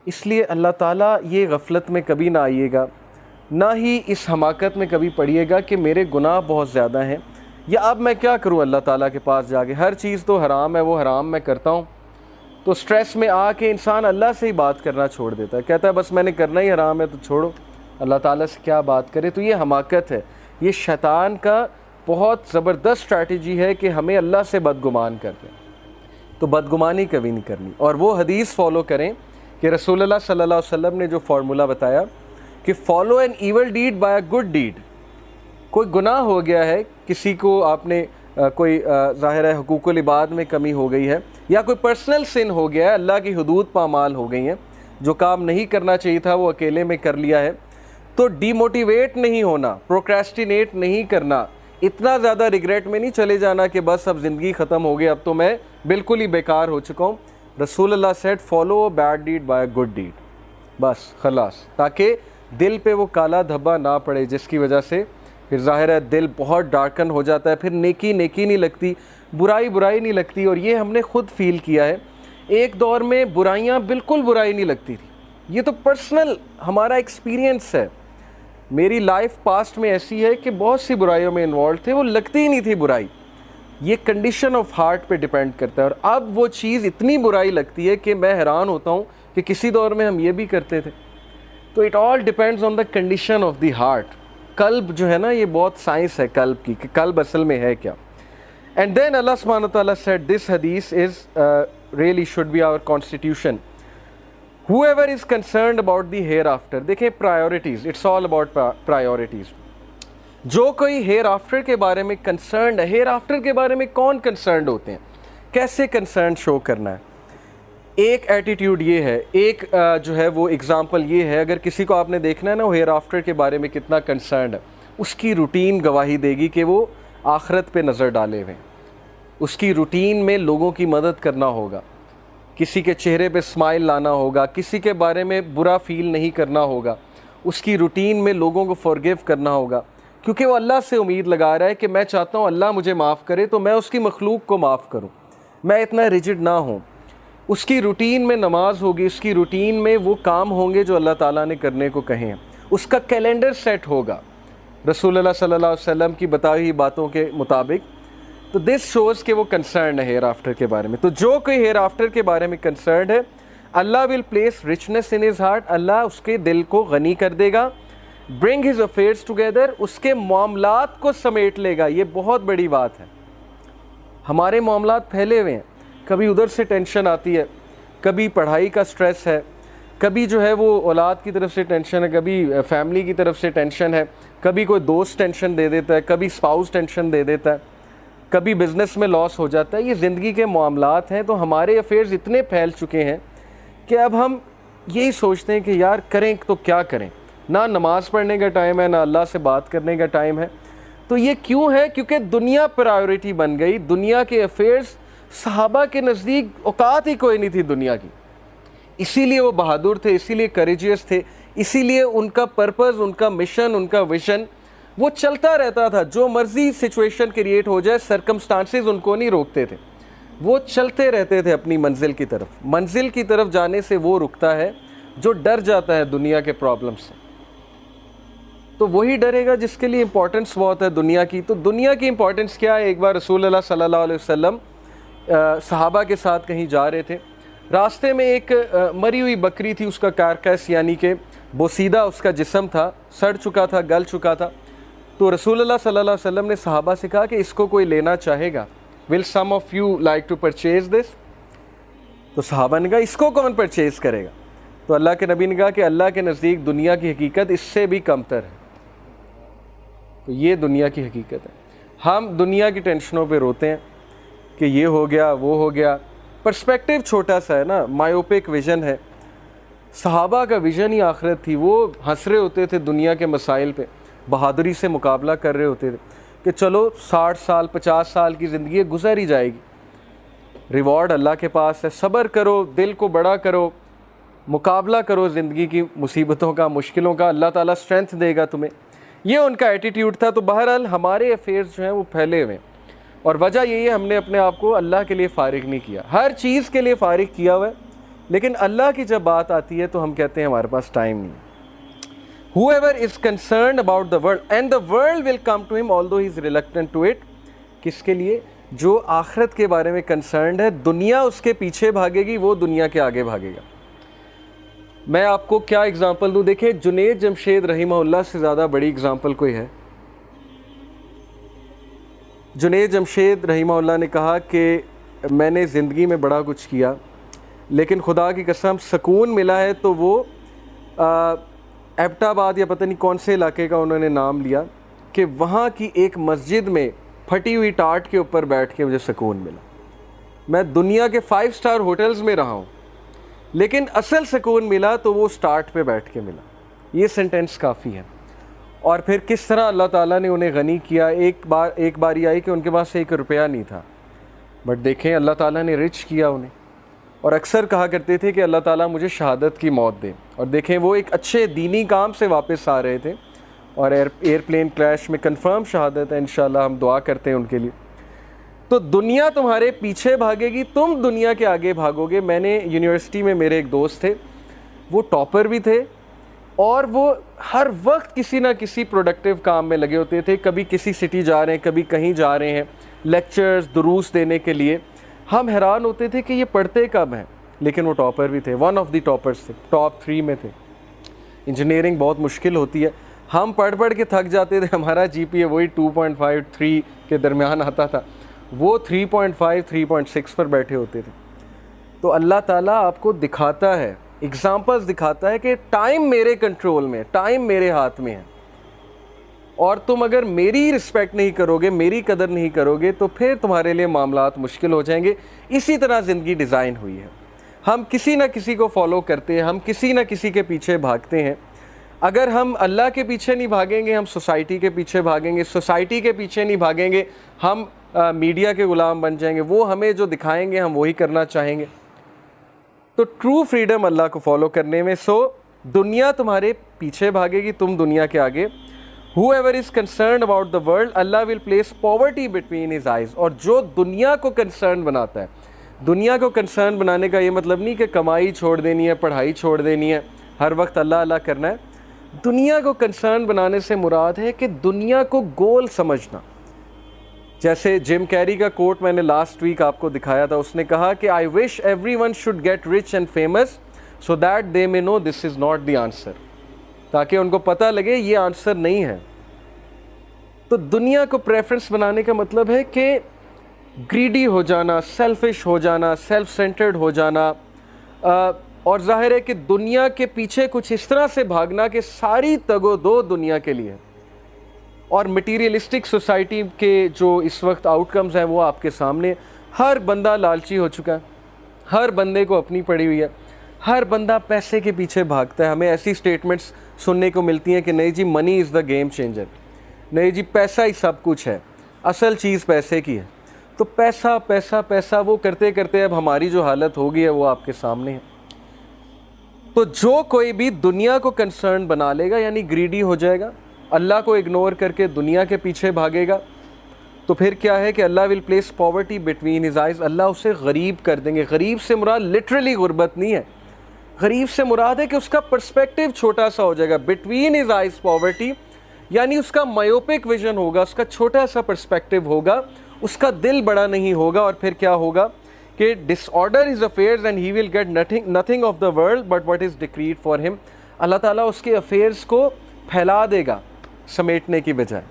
اس لیے اللہ تعالیٰ یہ غفلت میں کبھی نہ آئیے گا، نہ ہی اس حماقت میں کبھی پڑیے گا کہ میرے گناہ بہت زیادہ ہیں، یا اب میں کیا کروں اللہ تعالیٰ کے پاس جا کے، ہر چیز تو حرام ہے، وہ حرام میں کرتا ہوں۔ تو سٹریس میں آ کے انسان اللہ سے ہی بات کرنا چھوڑ دیتا ہے، کہتا ہے بس میں نے کرنا ہی حرام ہے تو چھوڑو، اللہ تعالیٰ سے کیا بات کرے۔ تو یہ حماقت ہے، یہ شیطان کا بہت زبردست اسٹریٹجی ہے کہ ہمیں اللہ سے بدگمان کر دیں۔ تو بدگمانی کبھی نہیں کرنی، اور وہ حدیث فالو کریں کہ رسول اللہ صلی اللہ علیہ وسلم نے جو فارمولہ بتایا کہ follow an evil deed by a good deed. کوئی گناہ ہو گیا ہے، کسی کو آپ نے کوئی ظاہر ہے حقوق العباد میں کمی ہو گئی ہے، یا کوئی پرسنل سن ہو گیا ہے، اللہ کی حدود پامال ہو گئی ہیں، جو کام نہیں کرنا چاہیے تھا وہ اکیلے میں کر لیا ہے، تو ڈی موٹیویٹ نہیں ہونا، پروکریسٹینیٹ نہیں کرنا، اتنا زیادہ ریگریٹ میں نہیں چلے جانا کہ بس اب زندگی ختم ہو گئی، اب تو میں بالکل ہی بیکار ہو چکا ہوں۔ رسول اللہ said follow a bad deed by a good deed, بس خلاص، تاکہ دل پہ وہ کالا دھبا نہ پڑے، جس کی وجہ سے پھر ظاہر ہے دل بہت ڈارکن ہو جاتا ہے، پھر نیکی نیکی نہیں لگتی، برائی برائی نہیں لگتی۔ اور یہ ہم نے خود فیل کیا ہے، ایک دور میں برائیاں بالکل برائی نہیں لگتی تھی، یہ تو پرسنل ہمارا ایکسپیرینس ہے۔ میری لائف پاسٹ میں ایسی ہے کہ بہت سی برائیوں میں انوالو تھے، وہ لگتی ہی نہیں تھی برائی، یہ کنڈیشن آف ہارٹ پہ ڈیپینڈ کرتا ہے۔ اور اب وہ چیز اتنی برائی لگتی ہے کہ میں حیران ہوتا ہوں کہ کسی دور میں ہم یہ بھی کرتے تھے۔ تو it all depends on the condition of the heart. قلب جو ہے نا، یہ بہت سائنس ہے قلب کی، کہ قلب اصل میں ہے کیا۔ اینڈ دین اللہ سبحانہ تعالیٰ سیڈ دس حدیث is really should be our constitution, whoever is concerned about the hereafter۔ دیکھیں priorities، it's all about priorities۔ جو کوئی ہیئر آفٹر کے بارے میں کنسرنڈ ہے، ہیئر آفٹر کے بارے میں کون کنسرنڈ ہوتے ہیں، کیسے کنسرن شو کرنا ہے؟ ایک ایٹیٹیوڈ یہ ہے، ایک جو ہے وہ اگزامپل یہ ہے، اگر کسی کو آپ نے دیکھنا ہے نا وہ ہیئر آفٹر کے بارے میں کتنا کنسرنڈ ہے، اس کی روٹین گواہی دے گی کہ وہ آخرت پہ نظر ڈالے ہوئے، اس کی روٹین میں لوگوں کی مدد کرنا ہوگا، کسی کے چہرے پہ اسمائل لانا ہوگا، کسی کے بارے میں برا فیل نہیں کرنا ہوگا، اس کی روٹین میں لوگوں کو فورگیو کرنا ہوگا، کیونکہ وہ اللہ سے امید لگا رہا ہے کہ میں چاہتا ہوں اللہ مجھے معاف کرے تو میں اس کی مخلوق کو معاف کروں، میں اتنا ریجڈ نہ ہوں۔ اس کی روٹین میں نماز ہوگی، اس کی روٹین میں وہ کام ہوں گے جو اللہ تعالیٰ نے کرنے کو کہے ہیں، اس کا کیلنڈر سیٹ ہوگا رسول اللہ صلی اللہ علیہ وسلم کی بتائی ہوئی باتوں کے مطابق۔ تو دس شوز کہ وہ کنسرنڈ ہے ہیئر آفٹر کے بارے میں۔ تو جو کوئی ہیئر آفٹر کے بارے میں کنسرنڈ ہے، اللہ will place richness in his heart, اللہ اس کے دل کو غنی کر دے گا، برنگ ہز افیئرس ٹوگیدر، اس کے معاملات کو سمیٹ لے گا۔ یہ بہت بڑی بات ہے، ہمارے معاملات پھیلے ہوئے ہیں، کبھی ادھر سے ٹینشن آتی ہے، کبھی پڑھائی کا سٹریس ہے، کبھی جو ہے وہ اولاد کی طرف سے ٹینشن ہے، کبھی فیملی کی طرف سے ٹینشن ہے، کبھی کوئی دوست ٹینشن دے دیتا ہے، کبھی اسپاؤس ٹینشن دے دیتا ہے، کبھی بزنس میں لاس ہو جاتا ہے۔ یہ زندگی کے معاملات ہیں، تو ہمارے افیئرز اتنے پھیل چکے ہیں کہ اب ہم یہی سوچتے ہیں کہ یار کریں تو کیا کریں، نہ نماز پڑھنے کا ٹائم ہے، نہ اللہ سے بات کرنے کا ٹائم ہے۔ تو یہ کیوں ہے؟ کیونکہ دنیا پرائیورٹی بن گئی، دنیا کے افیئرز، صحابہ کے نزدیک اوقات ہی کوئی نہیں تھی دنیا کی، اسی لیے وہ بہادر تھے، اسی لیے کریجیس تھے، اسی لیے ان کا پرپز، ان کا مشن، ان کا ویژن وہ چلتا رہتا تھا، جو مرضی سچویشن کریٹ ہو جائے، سرکمسٹانسز ان کو نہیں روکتے تھے، وہ چلتے رہتے تھے اپنی منزل کی طرف۔ منزل کی طرف جانے سے وہ رکتا ہے جو ڈر جاتا ہے دنیا کے پرابلم سے، تو وہی ڈرے گا جس کے لیے امپورٹنس بہت ہے دنیا کی۔ تو دنیا کی امپورٹنس کیا ہے؟ ایک بار رسول اللہ صلی اللہ علیہ وسلم صحابہ کے ساتھ کہیں جا رہے تھے، راستے میں ایک مری ہوئی بکری تھی، اس کا کارکیس یعنی کہ بوسیدہ اس کا جسم تھا، سڑ چکا تھا، گل چکا تھا۔ تو رسول اللہ صلی اللہ علیہ وسلم نے صحابہ سے کہا کہ اس کو کوئی لینا چاہے گا، will some of you like to purchase this؟ تو صحابہ نے کہا اس کو کون پرچیز کرے گا؟ تو اللہ کے نبی نے کہا کہ اللہ کے نزدیک دنیا کی حقیقت اس سے بھی کمتر ہے۔ تو یہ دنیا کی حقیقت ہے، ہم دنیا کی ٹینشنوں پہ روتے ہیں کہ یہ ہو گیا وہ ہو گیا، پرسپیکٹیو چھوٹا سا ہے نا، مائیوپک ویژن ہے۔ صحابہ کا ویژن ہی آخرت تھی، وہ ہنس رہے ہوتے تھے دنیا کے مسائل پہ، بہادری سے مقابلہ کر رہے ہوتے تھے کہ چلو 60 سال 50 سال کی زندگی گزر ہی جائے گی، ریوارڈ اللہ کے پاس ہے، صبر کرو، دل کو بڑا کرو، مقابلہ کرو زندگی کی مصیبتوں کا، مشکلوں کا، اللہ تعالیٰ اسٹرینتھ دے گا تمہیں۔ یہ ان کا ایٹیٹیوڈ تھا۔ تو بہرحال ہمارے افیئرز جو ہیں وہ پھیلے ہوئے ہیں، اور وجہ یہی ہے ہم نے اپنے آپ کو اللہ کے لیے فارغ نہیں کیا، ہر چیز کے لیے فارغ کیا ہوا ہے، لیکن اللہ کی جب بات آتی ہے تو ہم کہتے ہیں ہمارے پاس ٹائم نہیں. Whoever is concerned about the world and the world will come to him although he is reluctant to it. کس کے لیے؟ جو آخرت کے بارے میں کنسرنڈ ہے، دنیا اس کے پیچھے بھاگے گی، وہ دنیا کے آگے بھاگے گا. میں آپ کو کیا اگزامپل دوں؟ دیکھیں جنید جمشید رحمہ اللہ سے زیادہ بڑی اگزامپل کوئی ہے؟ جنید جمشید رحمہ اللہ نے کہا کہ میں نے زندگی میں بڑا کچھ کیا لیکن خدا کی قسم سکون ملا ہے تو وہ ایبٹ آباد یا پتہ نہیں کون سے علاقے کا انہوں نے نام لیا کہ وہاں کی ایک مسجد میں پھٹی ہوئی ٹاٹ کے اوپر بیٹھ کے مجھے سکون ملا. میں دنیا کے 5 اسٹار ہوٹلز میں رہا ہوں لیکن اصل سکون ملا تو وہ اسٹارٹ پہ بیٹھ کے ملا. یہ سینٹینس کافی ہے. اور پھر کس طرح اللہ تعالیٰ نے انہیں غنی کیا. ایک باری آئی کہ ان کے پاس 1 روپیہ نہیں تھا بٹ دیکھیں اللہ تعالیٰ نے رچ کیا انہیں. اور اکثر کہا کرتے تھے کہ اللہ تعالیٰ مجھے شہادت کی موت دے. اور دیکھیں وہ ایک اچھے دینی کام سے واپس آ رہے تھے اور ایئرپلین کریش میں کنفرم شہادت ہے. انشاءاللہ ہم دعا کرتے ہیں ان کے لیے. تو دنیا تمہارے پیچھے بھاگے گی، تم دنیا کے آگے بھاگو گے. میں نے یونیورسٹی میں میرے ایک دوست تھے، وہ ٹاپر بھی تھے اور وہ ہر وقت کسی نہ کسی پروڈکٹیو کام میں لگے ہوتے تھے. کبھی کسی سٹی جا رہے ہیں، کبھی کہیں جا رہے ہیں لیکچرز دروس دینے کے لیے. ہم حیران ہوتے تھے کہ یہ پڑھتے کب ہیں، لیکن وہ ٹاپر بھی تھے. ون آف دی ٹاپرز تھے، ٹاپ 3 میں تھے. انجینئرنگ بہت مشکل ہوتی ہے. ہم پڑھ کے تھک جاتے تھے. ہمارا جی پی اے وہی 2.5 3 کے درمیان آتا تھا، وہ 3.5 3.6 پر بیٹھے ہوتے تھے. تو اللہ تعالیٰ آپ کو دکھاتا ہے، ایگزامپلز دکھاتا ہے کہ ٹائم میرے کنٹرول میں، ٹائم میرے ہاتھ میں ہے. اور تم اگر میری رسپیکٹ نہیں کرو گے، میری قدر نہیں کرو گے تو پھر تمہارے لیے معاملات مشکل ہو جائیں گے. اسی طرح زندگی ڈیزائن ہوئی ہے. ہم کسی نہ کسی کو فالو کرتے ہیں، ہم کسی نہ کسی کے پیچھے بھاگتے ہیں. اگر ہم اللہ کے پیچھے نہیں بھاگیں گے ہم سوسائٹی کے پیچھے بھاگیں گے. سوسائٹی کے پیچھے نہیں بھاگیں گے ہم میڈیا کے غلام بن جائیں گے. وہ ہمیں جو دکھائیں گے ہم وہی کرنا چاہیں گے. تو ٹرو فریڈم اللہ کو فالو کرنے میں. سو دنیا تمہارے پیچھے بھاگے گی، تم دنیا کے آگے. Whoever is concerned about the world, Allah will place poverty between his eyes. اور جو دنیا کو کنسرن بناتا ہے، دنیا کو کنسرن بنانے کا یہ مطلب نہیں کہ کمائی چھوڑ دینی ہے، پڑھائی چھوڑ دینی ہے، ہر وقت اللہ اللہ کرنا ہے. دنیا کو کنسرن بنانے سے مراد ہے کہ دنیا کو گول سمجھنا. جیسے جم کیری کا کوٹ میں نے لاسٹ ویک آپ کو دکھایا تھا. اس نے کہا کہ I wish everyone should get rich and famous so that they may know this is not the answer. تاکہ ان کو پتہ لگے یہ آنسر نہیں ہے. تو دنیا کو پریفرنس بنانے کا مطلب ہے کہ گریڈی ہو جانا، سیلفش ہو جانا، سیلف سینٹرڈ ہو جانا. اور ظاہر ہے کہ دنیا کے پیچھے کچھ اس طرح سے بھاگنا کہ ساری تگ و دو دنیا کے لیے. اور مٹیریلسٹک سوسائٹی کے جو اس وقت آؤٹ کمز ہیں وہ آپ کے سامنے. ہر بندہ لالچی ہو چکا ہے، ہر بندے کو اپنی پڑی ہوئی ہے، ہر بندہ پیسے کے پیچھے بھاگتا ہے. ہمیں ایسی سٹیٹمنٹس سننے کو ملتی ہیں کہ نہیں جی منی از دا گیم چینجر، نہیں جی پیسہ ہی سب کچھ ہے، اصل چیز پیسے کی ہے. تو پیسہ پیسہ پیسہ وہ کرتے کرتے اب ہماری جو حالت ہوگی ہے وہ آپ کے سامنے ہے. تو جو کوئی بھی دنیا کو کنسرن بنا لے گا یعنی گریڈی ہو جائے گا، اللہ کو اگنور کر کے دنیا کے پیچھے بھاگے گا، تو پھر کیا ہے کہ اللہ will place poverty between his eyes. اللہ اسے غریب کر دیں گے. غریب سے مراد لٹرلی غربت نہیں ہے، غریب سے مراد ہے کہ اس کا پرسپیکٹیو چھوٹا سا ہو جائے گا. بٹوین ہز آئیز پاورٹی یعنی اس کا مایوپک ویژن ہوگا، اس کا چھوٹا سا پرسپیکٹیو ہوگا، اس کا دل بڑا نہیں ہوگا. اور پھر کیا ہوگا کہ disorder his affairs and he will get nothing of the world but what is decreed for him. اللہ تعالیٰ اس کے افیئرز کو پھیلا دے گا سمیٹنے کی بجائے.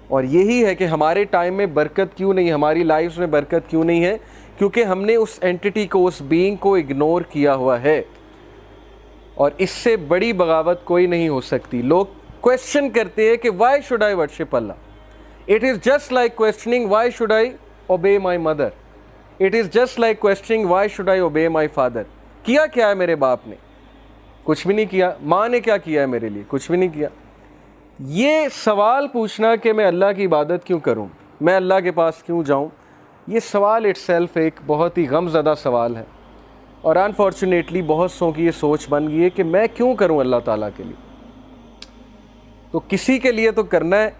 اور یہی ہے کہ ہمارے ٹائم میں برکت کیوں نہیں، ہماری لائفز میں برکت کیوں نہیں ہے، کیونکہ ہم نے اس اینٹی کو، اس بینگ کو اگنور کیا ہوا ہے. اور اس سے بڑی بغاوت کوئی نہیں ہو سکتی. لوگ کویسچن کرتے ہیں کہ وائی شوڈ آئی ورشپ اللہ. It is just like questioning why should I obey my mother. It is just like questioning why should I obey my father. کیا کیا ہے میرے باپ نے؟ کچھ بھی نہیں کیا. ماں نے کیا کیا ہے میرے لیے؟ کچھ بھی نہیں کیا. یہ سوال پوچھنا کہ میں اللہ کی عبادت کیوں کروں، میں اللہ کے پاس کیوں جاؤں، یہ سوال اٹ سیلف ایک بہت ہی غم زدہ سوال ہے. اور انفارچونیٹلی بہت سو کی یہ سوچ بن گئی ہے کہ میں کیوں کروں اللہ تعالیٰ کے لیے. تو کسی کے لیے تو کرنا ہے،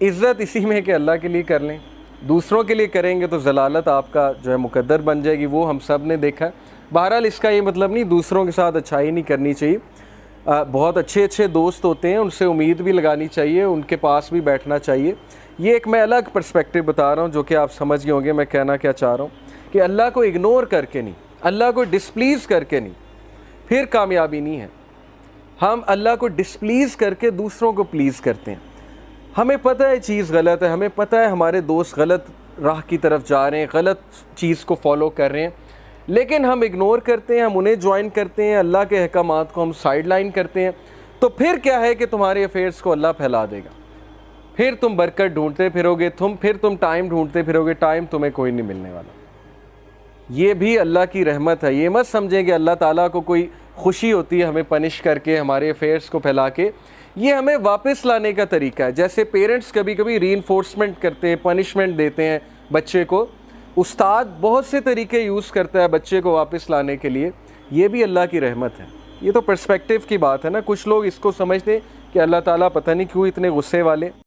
عزت اسی میں کہ اللہ کے لیے کر لیں. دوسروں کے لیے کریں گے تو ضلالت آپ کا جو ہے مقدر بن جائے گی. وہ ہم سب نے دیکھا ہے. بہرحال اس کا یہ مطلب نہیں دوسروں کے ساتھ اچھائی نہیں کرنی چاہیے. بہت اچھے اچھے دوست ہوتے ہیں, ان سے امید بھی لگانی چاہیے, ان کے پاس بھی بیٹھنا چاہیے. یہ ایک میں الگ پرسپیکٹیو بتا رہا ہوں جو کہ آپ سمجھ گئے ہوں گے میں کہنا کیا چاہ رہا ہوں, کہ اللہ کو اگنور کر کے نہیں, اللہ کو ڈسپلیز کر کے نہیں, پھر کامیابی نہیں ہے. ہم اللہ کو ڈسپلیز کر کے دوسروں کو پلیز کرتے ہیں. ہمیں پتہ ہے چیز غلط ہے, ہمیں پتہ ہے ہمارے دوست غلط راہ کی طرف جا رہے ہیں, غلط چیز کو فالو کر رہے ہیں, لیکن ہم اگنور کرتے ہیں, ہم انہیں جوائن کرتے ہیں, اللہ کے احکامات کو ہم سائیڈ لائن کرتے ہیں. تو پھر کیا ہے کہ تمہارے افیئرس کو اللہ پھیلا دے گا, پھر تم برکت ڈھونڈتے پھرو گے, پھر تم ٹائم ڈھونڈتے پھرو گے, ٹائم تمہیں کوئی نہیں ملنے والا. یہ بھی اللہ کی رحمت ہے. یہ مت سمجھیں کہ اللہ تعالیٰ کو کوئی خوشی ہوتی ہے ہمیں پنش کر کے, ہمارے افیئرس کو پھیلا کے. یہ ہمیں واپس لانے کا طریقہ ہے. جیسے پیرنٹس کبھی کبھی ری انفورسمنٹ کرتے ہیں, پنشمنٹ دیتے ہیں بچے کو, استاد بہت سے طریقے یوز کرتا ہے بچے کو واپس لانے کے لیے. یہ بھی اللہ کی رحمت ہے. یہ تو پرسپیکٹیو کی بات ہے نا. کچھ لوگ اس کو سمجھتے ہیں کہ اللہ تعالیٰ پتہ نہیں کیوں اتنے غصے والے.